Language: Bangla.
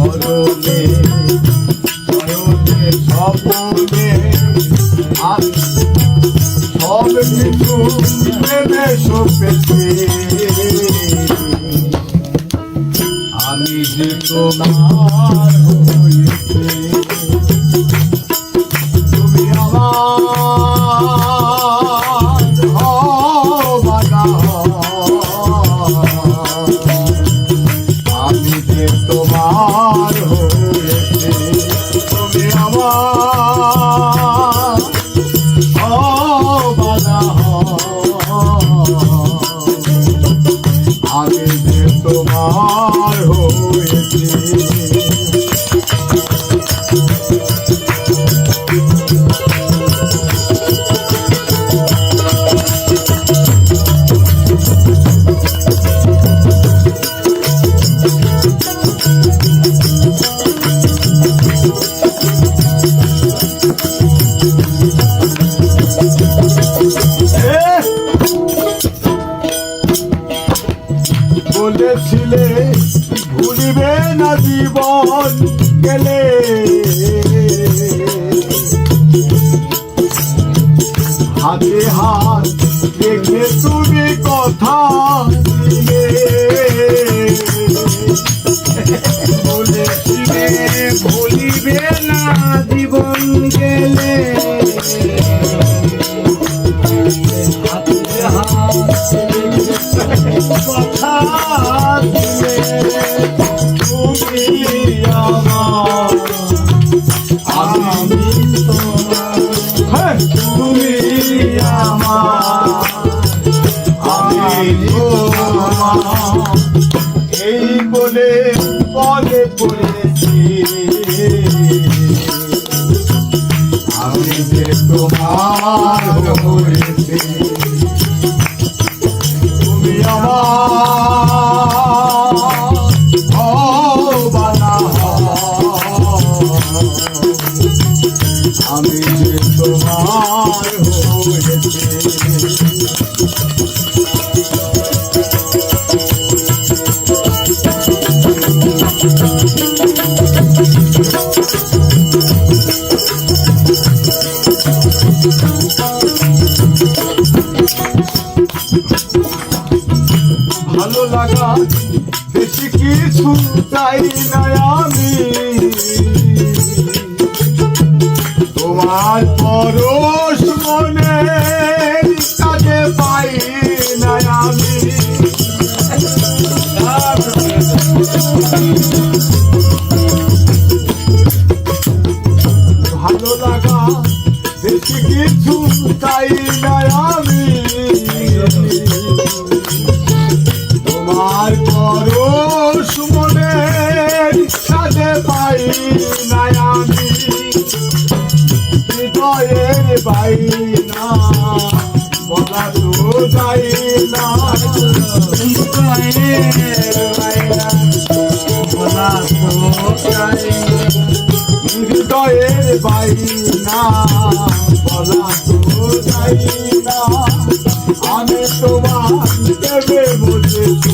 স্মরণে স্মরণে স্বপনে সব কিছু প্রেমে সপেছে আমি যে তোমার হয়েছে তুমি আমার বাধা আমি যে তোমার হয়েছে তুমি আমার বাধা আমি যে তোমার হয়েছে বলেছিলে ভুলিবে না জীবন গেলে হাতে হাত রেখে তুমি কথা দিলে বলেছিলে ভুলিবে না জীবন গেলে হাতে হাত কথা দিলে তুমি আমার আমি তোমার তুমি আমার আমি তোমার এই বলে পদে পড়েছি আমি যে তোমার হয়েছি তুমি আমার বানা আমি যে তোমার হয়েছি ভালো লাগা বেশি কিছু চাই না আমি তোমার পরশ মনের কাজে পাই না আমি ভালো লাগা বেশি কিছু চাই না আমি তোমার পরশ মনের কাজে পাই না আমি হৃদয়ের পাই না বলা তো যাই না বলা তো যাই হৃদয়ের পাই না বলা তো যাই না আমি তোমার দেবে বলেছি